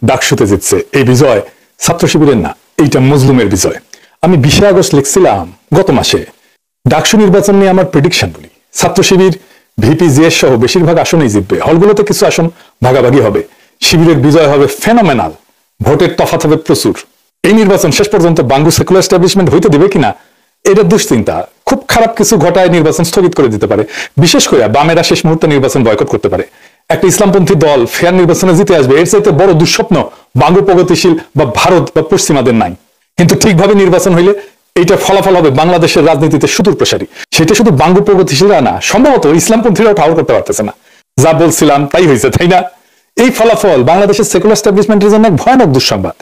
ডাকসুতে জিতছে। এই বিজয় ছাত্র শিবিরের না, এইটা মজলুমের বিজয়। আমি 20 আগস্ট লিখছিলাম গত মাসে ডাকসু নির্বাচন নিয়ে আমার প্রেডিকশন বলি, ছাত্র শিবির ভিপি জিএস সহ বেশিরভাগ আসনেই জিতবে, হলগুলোতে কিছু আসন ভাগাভাগি হবে, শিবিরের বিজয় হবে ফেনোমেনাল, ভোটের তফাৎ হবে প্রচুর। এই নির্বাচন শেষ পর্যন্ত বাঙ্গু সেকুলার এস্টাবলিশমেন্ট হইতে দেবে কিনা এটা দুশ্চিন্তা। খুব খারাপ কিছু ঘটায় নির্বাচন স্থগিত করে দিতে পারে, বিশেষ করে বামেরা শেষ মুহূর্তে নির্বাচন বয়কট করতে পারে। একটা ইসলামপন্থী দল ফেয়ার নির্বাচনে জিতে আসবে, এর চাইতে বড় দুঃস্বপ্ন বাঙ্গু প্রগতিশীল বা ভারত বা পশ্চিমাদের নাই। কিন্তু ঠিকভাবে নির্বাচন হইলে এইটা ফলাফল হবে বাংলাদেশের রাজনীতিতে সুদূর প্রসারী। সেটা শুধু বাঙ্গু প্রগতিশীলরা না, সম্ভবত ইসলামপন্থীরাও ঠাউর করতে পারতেছে না। যা বলছিলাম তাই হয়েছে, তাই না? এই ফলাফল বাংলাদেশের সেকুলার এস্টাবলিশমেন্টের জন্য এক ভয়ানক দুঃসংবাদ।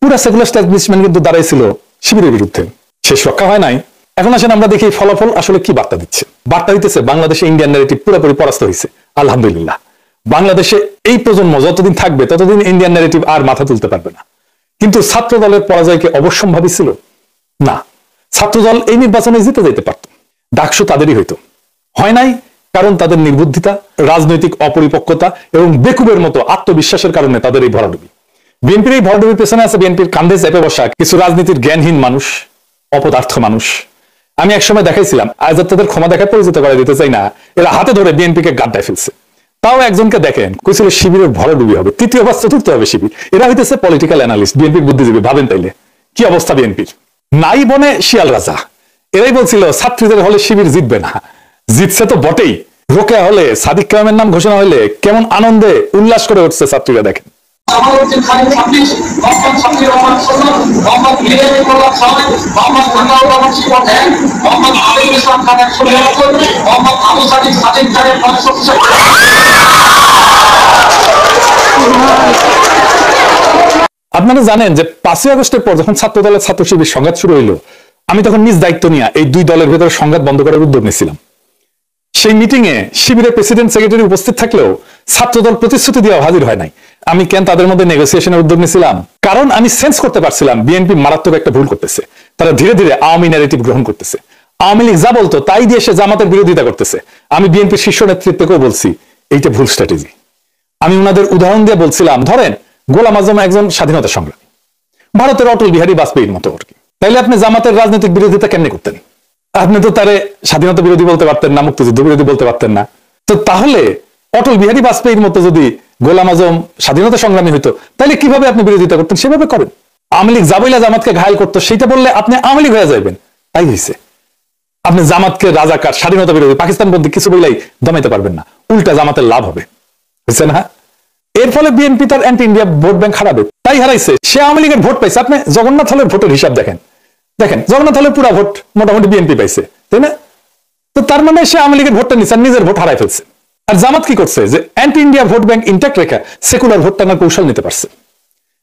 পুরা সেকুলার এস্টাবলিশমেন্ট কিন্তু দাঁড়াইছিল শিবিরের বিরুদ্ধে, শেষ রক্ষা হয় নাই। এখন আসেন আমরা দেখি এই ফলাফল আসলে কি বার্তা দিচ্ছে। বার্তা দিতেছে বাংলাদেশে ইন্ডিয়ান ন্যারেটিভ পুরোপুরি পরাস্ত হয়েছে। আলহামদুলিল্লাহ, বাংলাদেশে এই প্রজন্ম যতদিন থাকবে ততদিন ইন্ডিয়ান ন্যারেটিভ আর মাথা তুলতে পারবে না। কিন্তু ছাত্র দলের পরাজয়কে অবশ্যম্ভাবী ছিল না। ছাত্রদল এই নির্বাচনে জিতে যেতে পারত, ডাকসু তাদেরই হইতো। হয় নাই কারণ তাদের নির্বুদ্ধিতা, রাজনৈতিক অপরিপক্কতা এবং বেকুবের মতো আত্মবিশ্বাসের কারণে তাদের এই ভরাডুবি। বিএনপির এই ভরাডুবির পেছনে আছে বিএনপির কান্ধে চেপে বসা কিছু রাজনীতির জ্ঞানহীন মানুষ, অপদার্থ মানুষ। আমি একসময় দেখাইছিলাম, আজ তাদের ক্ষমা দেখায় পরিচিত করে দিতে চাই না, এরা হাতে ধরে বিএনপিকে গাড্ডায় ফেলছে। তাও একজনকে দেখেন কইছিল শিবিরের ভরাডুবি হবে, তৃতীয় বা চতুর্থ হবে শিবির। এরা হইতেছে পলিটিক্যাল অ্যানালিস্ট, বিএনপির বুদ্ধিজীবী। ভাবেন তাইলে কি অবস্থা বিএনপির। নাই বনে শিয়াল রাজা, এরাই বলছিল ছাত্রীদের হলে শিবির জিতবে না, জিতছে তো বটেই। রোকেয়া হলে সাদিক কায়েমের নাম ঘোষণা হলে কেমন আনন্দে উল্লাস করে উঠছে ছাত্রীরা, দেখেন। আপনারা জানেন যে 5ই আগস্টের পর যখন ছাত্র দলের ছাত্র শিবির সংঘাত শুরু হইল, আমি তখন নিজ দায়িত্ব নিয়ে এই দুই দলের ভেতরে সংঘাত বন্ধ করার উদ্যোগ নিয়েছিলাম। সেই মিটিং এ শিবিরের প্রেসিডেন্ট সেক্রেটারি উপস্থিত থাকলেও ছাত্রদল প্রতিশ্রুতি দেওয়া হাজির হয় নাই। আমি কেন তাদের মধ্যে নেগোসিয়েশনের উদ্যোগ নিয়েছিলাম? কারণ আমি সেন্স করতে পারছিলাম বিএনপি মারাত্মক একটা ভুল করতেছে। তারা ধীরে ধীরে আওয়ামী ন্যারেটিভ গ্রহণ করতেছে। আওয়ামী লীগ যা বলতো তাই দিয়ে সে জামাতের বিরোধিতা করতেছে। আমি বিএনপির শীর্ষ নেতৃত্বকেও বলছি এইটা ভুল স্ট্র্যাটেজি। আমি ওনাদের উদাহরণ দিয়ে বলছিলাম, ধরেন গোলাম আজম একজন স্বাধীনতা সংগ্রামী, ভারতের অটল বিহারী বাজপেয়ীর মতো আর কি। তাইলে আপনি জামাতের রাজনৈতিক বিরোধিতা কেমনে করতেন? আপনি তো তারে স্বাধীনতা বিরোধী বলতে পারতেন না, মুক্তিযুদ্ধ বিরোধী বলতে পারতেন না। তো তাহলে অটল বিহারী বাজপেয়ীর মতো যদি গোলাম আজম স্বাধীনতা সংগ্রামী হইতো, তাহলে কিভাবে আপনি বিরোধিতা করতেন? সেভাবে করেন। আওয়ামী লীগ জামাইলা জামাতকে ঘায়ল করতো, সেটা বললে আপনি আওয়ামী লীগ হয়ে যাবেন। তাই হয়েছে। আপনি জামাতকে রাজাকার, স্বাধীনতা বিরোধী, পাকিস্তান বন্ধু কিছু বললেই দমাইতে পারবেন না, উল্টা জামাতের লাভ হবে, বুঝছে না? এর ফলে বিএনপি তার অ্যান্টি ইন্ডিয়া ভোট ব্যাংক হারাবে, তাই হারাইছে। সে আওয়ামী লীগের ভোট পাইছে। আপনি জগন্নাথ হলের ভোটের হিসাব দেখেন, জগন্নাথ হলের পুরা ভোট মোটামুটি বিএনপি পাইছে, তাই না? তো তার মানে সে আওয়ামী লীগের ভোটটা নিচ্ছে, নিজের ভোট হারাই ফেলছে। আর জামাত কি করছে? যে anti India vote bank intact রেখে সেকুলার ভোট টানার কৌশল নিতে পারছে।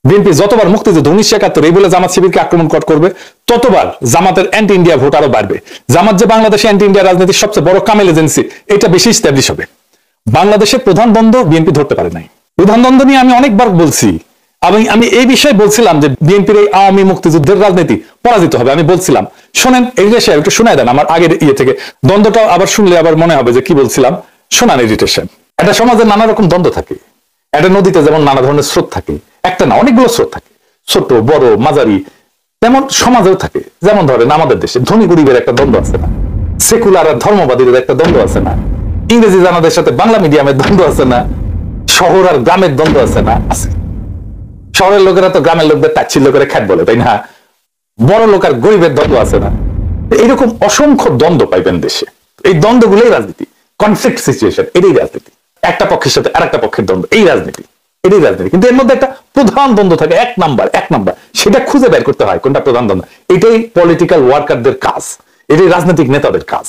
বিএনপি যতবার মুক্তিযুদ্ধ 1971 এই বলে জামাত শিবিরকে আক্রমণ করবে, ততবার জামাতের অ্যান্টি ইন্ডিয়া ভোট আরো বাড়বে। জামাত যে বাংলাদেশে অ্যান্টি ইন্ডিয়া রাজনীতির সবচেয়ে বড় কামেল এজেন্সি, এটা বেশি স্ট্যাবলিশ হবে। বাংলাদেশের প্রধান দ্বন্দ্ব বিএনপি ধরতে পারে নাই। প্রধান দ্বন্দ্ব নিয়ে আমি অনেকবার বলছি, আমি এই বিষয়ে বলছিলাম যে বিএনপির এই আওয়ামী মুক্তিযুদ্ধের রাজনীতি পরাজিত হবে। আমি বলছিলাম, শোনেন, এডিটর সাহেব একটু শোনায় দেন আমার আগের ইয়ে থেকে, দ্বন্দ্বটাও আবার শুনলে আবার মনে হবে যে কি বলছিলাম। শোনান এডিটর সাহেব। একটা সমাজে নানা রকম দ্বন্দ্ব থাকে। একটা নদীতে যেমন নানা ধরনের স্রোত থাকে, একটা না অনেকগুলো স্রোত থাকে, ছোট বড় মাঝারি, তেমন সমাজেও থাকে। যেমন ধরেন আমাদের দেশে ধনী গরিবের একটা দ্বন্দ্ব আছে না, সেকুলার আর ধর্মবাদীদের একটা দ্বন্দ্ব আছে না, ইংরেজি জানাদের সাথে বাংলা মিডিয়ামের দ্বন্দ্ব আছে না, শহর আর গ্রামের দ্বন্দ্ব আছে না? আছে। শহরের লোকেরা তো গ্রামের লোকদের তাচ্ছিল্য করে খ্যাট বলে, তাই না? বড় লোক আর গরিবের দ্বন্দ্ব আছে না? এইরকম অসংখ্য দ্বন্দ্ব পাইবেন দেশে। এই দ্বন্দ্বগুলোই রাজনীতি, কনফ্লিক্ট সিচুয়েশন, এটাই রাজনীতি। একটা পক্ষের সাথে আর একটা পক্ষের দ্বন্দ্ব, এই রাজনীতি, এটাই রাজনীতি। কিন্তু এর মধ্যে একটা প্রধান দ্বন্দ্ব থাকে, এক নাম্বার, সেটা খুঁজে বের করতে হয় কোনটা প্রধান দ্বন্দ্ব। এটাই পলিটিক্যাল ওয়ার্কারদের কাজ, এটাই রাজনৈতিক নেতাদের কাজ।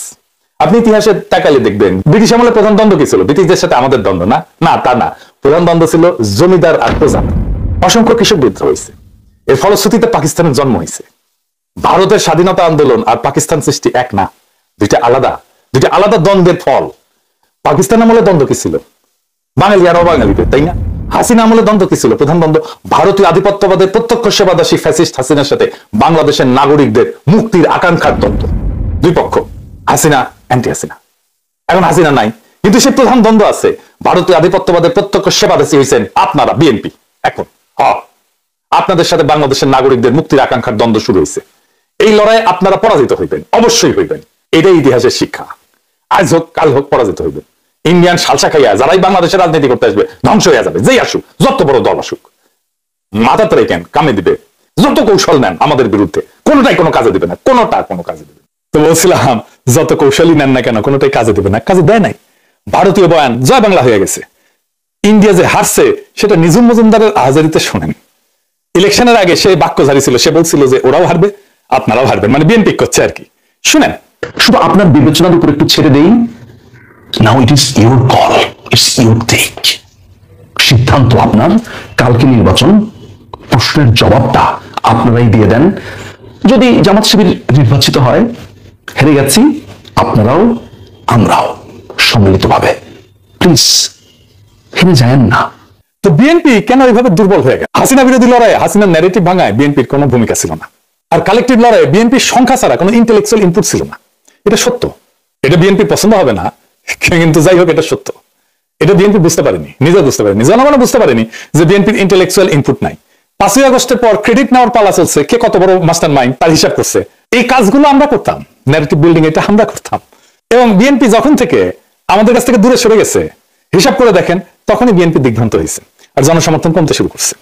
আপনি ইতিহাসে তাকালে দেখবেন ব্রিটিশ আমলে প্রধান দ্বন্দ্ব কি ছিল? ব্রিটিশদের সাথে আমাদের দ্বন্দ্ব না, না তা না। প্রধান দ্বন্দ্ব ছিল জমিদার আর প্রজা। অসংখ্য কৃষক বিদ্রোহ হয়েছে, এর ফলশ্রুতিতে পাকিস্তানের জন্ম হয়েছে। ভারতের স্বাধীনতা আন্দোলন আর পাকিস্তান সৃষ্টি এক না, দুইটা আলাদা দ্বন্দ্বের ফল। পাকিস্তান আমলে দ্বন্দ্ব কি ছিল? বাঙালি আর অবাঙালিদের, তাই না? হাসিনা আমলে দ্বন্দ্ব কি ছিল? প্রধান দ্বন্দ্ব ভারতীয় আধিপত্যবাদের প্রত্যক্ষ সেবাদাসী ফ্যাসিস্ট হাসিনার সাথে বাংলাদেশের নাগরিকদের মুক্তির আকাঙ্ক্ষার দ্বন্দ্ব। দুই পক্ষ, হাসিনা অ্যান্টি হাসিনা। এখন হাসিনা নাই, কিন্তু সে প্রধান দ্বন্দ্ব আছে। ভারতীয় আধিপত্যবাদের প্রত্যক্ষ সেবাদাসী হয়েছেন আপনারা, বিএনপি। এখন আপনাদের সাথে বাংলাদেশের নাগরিকদের মুক্তির আকাঙ্ক্ষার দ্বন্দ্ব শুরু হয়েছে। এই লড়াই আপনারা পরাজিত হইবেন, অবশ্যই হইবেন, এটাই ইতিহাসের শিক্ষা। আজ হোক কাল হোক পরাজিত হইবেন। ইন্ডিয়ান সালসা খাইয়া যারাই বাংলাদেশের রাজনীতি করতে আসবে ধ্বংস হয়ে যাবে, যেই আসুক, যত বড় দল আসুক। মাথা তো কেন কামে দিবে, যত কৌশল নেন আমাদের বিরুদ্ধে কোনোটাই কোনো কাজে দিবে না, কোনোটা কোনো কাজে দিবে না। তো বলছিলাম যত কৌশলই নেন না কেন কোনোটাই কাজে দিবে না, কাজে দেয় নাই। ভারতীয় বয়ান জয় বাংলা হয়ে গেছে। ইন্ডিয়া যে হারছে সেটা নিজুম মজুমদারের আহাজারিতে শোনেন। ইলেকশনের আগে সে বাক্য জারি ছিল, সে বলছিল যে ওরাও হারবে আপনারাও হারবেন, মানে বিএনপি করছে আর কি। শুনেন, শুধু আপনার বিবেচনার উপর একটু ছেড়ে দেই। Now it is your call, it's your take. সিদ্ধান্ত আপনার। কালকে নির্বাচন, প্রশ্নের জবাবটা আপনারাই দিয়ে দেন। যদি জামাত শিবির নির্বাচিত হয়, হেরে গেছি আপনারাও আমরাও সম্মিলিতভাবে। প্লিজ হেরে যায়েন না। তো বিএনপি কেন এইভাবে দুর্বল হয়ে গেল? হাসিনা বিরোধী লড়াইয়ে হাসিনার ন্যারেটিভ ভাঙায় বিএনপির কোনো ভূমিকা ছিল না, আর কালেকটিভ লড়াইয়ে বিএনপির সংখ্যা ছাড়া কোনো ইন্টেলেকচুয়াল ইনপুট ছিল না। এটা সত্য, এটা বিএনপি পছন্দ হবে না, কিন্তু যাই হোক এটা সত্য। এটা বিএনপি বুঝতে পারেনি, নিজে বুঝতে পারেনি, জনগণ বুঝতে পারেনি যে বিএনপির ইন্টেলেকচুয়াল ইনপুট নাই। 5ই আগস্টের পর ক্রেডিট নেওয়ার পালা চলছে, কে কত বড় মাস্টার মাইন্ড তার হিসাব করছে। এই কাজগুলো আমরা করতাম, ন্যারেটিভ বিল্ডিং এটা আমরা করতাম। এবং বিএনপি যখন থেকে আমাদের কাছ থেকে দূরে সরে গেছে, হিসাব করে দেখেন তখনই বিএনপি দিগ্ভ্রান্ত হয়েছে আর জনসমর্থন কমতে শুরু করছে।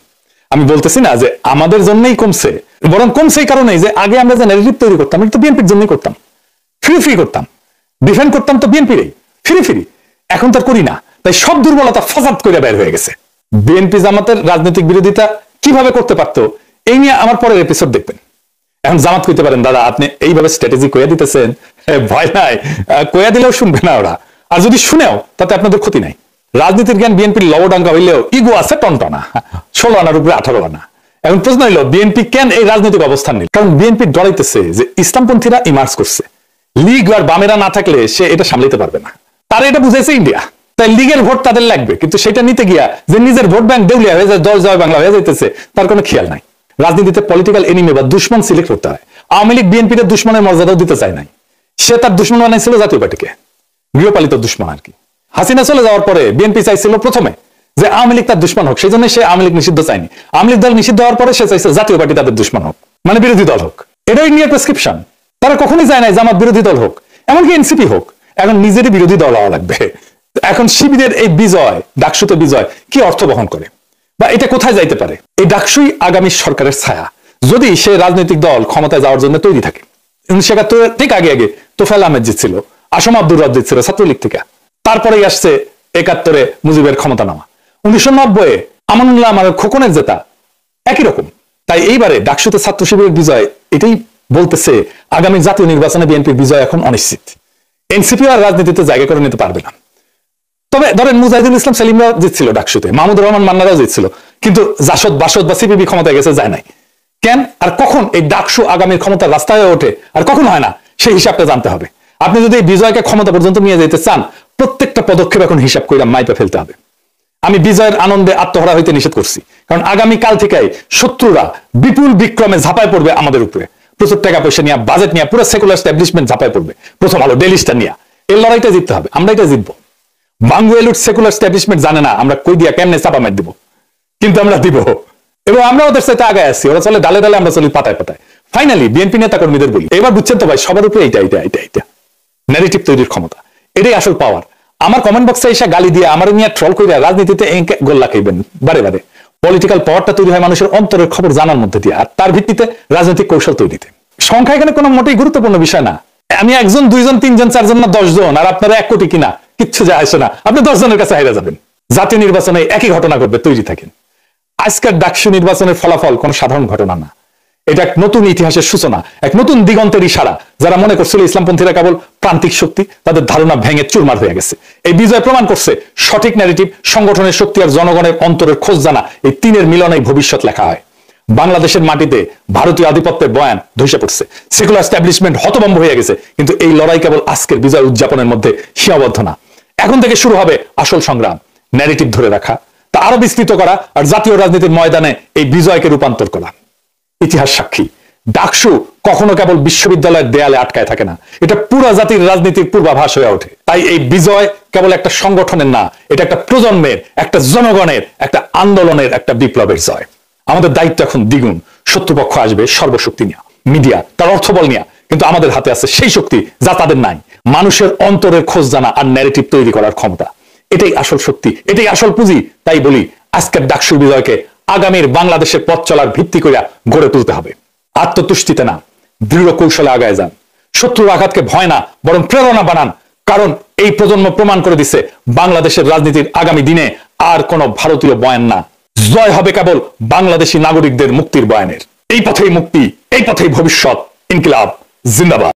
আমি বলতেছি না যে আমাদের জন্যই কমছে, বরং কমছে এই কারণেই যে আগে আমরা যে ন্যারেটিভ তৈরি করতাম এটা তো বিএনপির জন্যই করতাম, ফ্রি করতাম, ডিফেন্ড করতাম তো বিএনপিরই ফ্রি। এখন তার করি না, তাই সব দুর্বলতা ফাসাদ করে বের হয়ে গেছে। বিএনপি জামাতের রাজনৈতিক বিরোধিতা কিভাবে করতে পারতো এই নিয়ে আমার পরের এপিসোড দেখবেন। এখন জামাত কইতে পারেন দাদা আপনি এইভাবে স্ট্র্যাটেজি কইয়া দিতেছেন, ভয় নাই, কইয়া দিলেও শুনবে না ওরা, আর যদি শুনেও তাতে আপনাদের ক্ষতি নাই। রাজনীতির জ্ঞান বিএনপির লবডাঙ্গা হইলেও ইগো আছে টনটনা, 16 আনার উপরে 18 আনা। এখন প্রশ্ন হইল বিএনপি কেন এই রাজনৈতিক অবস্থান নিল? কারণ বিএনপি ডরাইতেছে যে ইসলামপন্থীরা ইমার্জ করছে, লীগ আর বামেরা না থাকলে সে এটা সামলাতে পারবে না। তারা এটা বুঝাইছে ইন্ডিয়া, তাই লীগের ভোট তাদের লাগবে, কিন্তু সেটা নিতে গিয়া যে নিজের ভোট ব্যাংক দেউলিয়া হয়ে যায়, জয় বাংলা হয়ে যাইতেছে, তার কোনো খেয়াল নাই। রাজনীতিতে পলিটিক্যাল এনিমি বা দুশ্মন সিলেক্ট করতে হয়। আওয়ামী লীগ বিএনপির দুশ্মনের মর্যাদাও দিতে চায় নাই, সে তার দুশ্মন বানাইছিল জাতীয় পার্টিকে, গৃহপালিত দুশ্মন আর কি। হাসিনা চলে যাওয়ার পরে বিএনপি চাইছিল প্রথমে যে আওয়ামী লীগ তার দুশ্মন হোক, সেই জন্য সে আওয়ামী লীগ নিষিদ্ধ চায়নি। আওয়ামী লীগ দল নিষিদ্ধ হওয়ার পরে সে চাইছে জাতীয় পার্টি তাদের দুশ্মন হোক, মানে বিরোধী দল হোক। এটাই নিয়ে প্রেসক্রিপশন, তারা কখনোই চায় নাই জামাত বিরোধী দল হোক, এমনকি এনসিপি হোক। এখন নিজেরই বিরোধী দল হওয়া লাগবে। এখন শিবিরের এই বিজয়, ডাকসুতে বিজয় কি অর্থ বহন করে বা এটা কোথায় যাইতে পারে? এই ডাকসুই আগামী সরকারের ছায়া, যদি সে রাজনৈতিক দল ক্ষমতায় যাওয়ার জন্য তৈরি থাকে। 1971 ঠিক আগে তোফায়েল আহমেদ জিতছিল, আসম আব্দুর রব জিতছিল ছাত্রলীগ থেকে, তারপরেই আসছে 71-এ মুজিবের ক্ষমতা নেওয়া, 1990-এ আমানুল্লাহ আমাদের খোকনের জেতা, একই রকম। তাই এইবারে ডাকসুতে ছাত্র শিবিরের বিজয় এটাই বলতেছে আগামী জাতীয় নির্বাচনে বিএনপির বিজয় এখন অনিশ্চিত। এনসিপি আর রাজনীতিতে জায়গা করে নিতে পারবে না। তবে ধরেন মুজাহিদুল ইসলাম সেলিমরা জিতছিল ডাকসুতে, মাহমুদুর রহমান মান্নারাও জিতছিল, কিন্তু জাসদ বাসদ বা সিপিবি ক্ষমতায় গেছে, যায় নাই কেন? আর কখন এই ডাকসু আগামীর ক্ষমতার রাস্তায় ওঠে আর কখন হয় না, সেই হিসাবটা জানতে হবে। আপনি যদি এই বিজয়কে ক্ষমতা পর্যন্ত নিয়ে যেতে চান, প্রত্যেকটা পদক্ষেপ এখন হিসাব করে মাইপে ফেলতে হবে। আমি বিজয়ের আনন্দে আত্মহারা হইতে নিষেধ করছি, কারণ আগামী কাল থেকেই শত্রুরা বিপুল বিক্রমে ঝাঁপায় পড়বে আমাদের উপরে, প্রচুর টাকা পয়সা নিয়ে, বাজেট নিয়ে, পুরো সেকুলার এস্টাবলিশমেন্ট ঝাঁপায় পড়বে। প্রথম আলো ডেলিস্টা নিয়ে এই লড়াইটা জিততে হবে, আমরা এটা জিতবো। বাঙ্গুয়েলুট সেকুলার এস্টাবলিশমেন্ট জানে না আমরা কই দিয়া কেমনে চাপা মেরে দিব, কিন্তু আমরা দিব, এবং আমরা ওদের সাথে আগে আসছি। ওরা চলে ডালে ডালে, আমরা চলি পাতায় পাতায়। ফাইনালি বিএনপি নেতা কর্মীদের বলি, এবার বুঝছেন তো ভাই, সবার উপরে এইটা ন্যারেটিভ তৈরির ক্ষমতা, এটাই আসল পাওয়ার। আমার কমেন্ট বক্সে এসে গালি দিয়ে আমার নিয়ে ট্রল করে রাজনীতিতে গোল্লা খাইবেন বারে বারে। পলিটিক্যাল পাওয়ারটা তৈরি হয় মানুষের অন্তরের খবর জানার মধ্যে দিয়ে, আর তার ভিত্তিতে রাজনৈতিক কৌশল তৈরিতে। সংখ্যা এখানে কোনো মোটেই গুরুত্বপূর্ণ বিষয় না। আমি 1 জন 2 জন 3 জন 4 জন না 10 জন, আর আপনারা 1 কোটি কিনা কিচ্ছু যায় আসে না, আপনি 10 জনের কাছে হারিয়ে যাবেন। জাতীয় নির্বাচনে একই ঘটনা ঘটবে, তৈরি থাকেন। আজকের ডাকসু নির্বাচনের ফলাফল কোনো সাধারণ ঘটনা না, এটা এক নতুন ইতিহাসের সূচনা, এক নতুন দিগন্তের ইশারা। যারা মনে করছিল ইসলামপন্থীরা কেবল প্রান্তিক শক্তি, তাদের ধারণা ভেঙে চুরমার হয়ে গেছে। এই বিজয় প্রমাণ করছে সঠিক ন্যারেটিভ, সংগঠনের শক্তি আর জনগণের অন্তরের খোঁজ জানা, এই তিনের মিলনেই ভবিষ্যৎ লেখা হয়। বাংলাদেশের মাটিতে ভারতীয় আধিপত্যের বয়ান ধসে পড়ছে, সেকুলার এস্টাবলিশমেন্ট হতভম্ব হয়ে গেছে, কিন্তু এই লড়াই কেবল আজকের বিজয় উদযাপনের মধ্যে সীমাবদ্ধ না। এখন থেকে শুরু হবে আসল সংগ্রাম, ন্যারেটিভ ধরে রাখা, তা আরো বিস্তৃত করা, আর জাতীয় রাজনীতির ময়দানে এই বিজয়কে রূপান্তর করা। ইতিহাস সাক্ষী, ডাকসু কখনো কেবল বিশ্ববিদ্যালয়ের দেয়ালে আটকায় থাকে না, এটা পুরো জাতির রাজনীতির পূর্বাভাস হয়ে ওঠে। তাই এই বিজয় কেবল একটা সংগঠনের না, এটা একটা প্রজন্মের, একটা জনগণের, একটা আন্দোলনের, একটা বিপ্লবের জয়। আমাদের দায়িত্ব এখন দ্বিগুণ। শত্রুপক্ষ আসবে সর্বশক্তি নিয়ে, মিডিয়া তার অর্থবল নিয়ে, কিন্তু আমাদের হাতে আছে সেই শক্তি যা তাদের নাই, মানুষের অন্তরের খোঁজ জানা আর ন্যারেটিভ তৈরি করার ক্ষমতা। এটাই আসল শক্তি, এটাই আসল পুঁজি। তাই বলি, আজকের ডাকসুর বিজয়কে আগামীর বাংলাদেশের পথ চলার ভিত্তি করিয়া গড়ে তুলতে হবে। আত্মতুষ্টিতে না, দৃঢ় কৌশলে আগায় যান। শত্রুর আঘাতকে ভয় না, বরং প্রেরণা বানান। কারণ এই প্রজন্ম প্রমাণ করে দিছে, বাংলাদেশের রাজনীতির আগামী দিনে আর কোন ভারতীয় বয়ান না, জয় হবে কেবল বাংলাদেশী নাগরিকদের মুক্তির বয়ানের। এই পথেই মুক্তি, এই পথেই ভবিষ্যৎ। ইনকিলাব জিন্দাবাদ।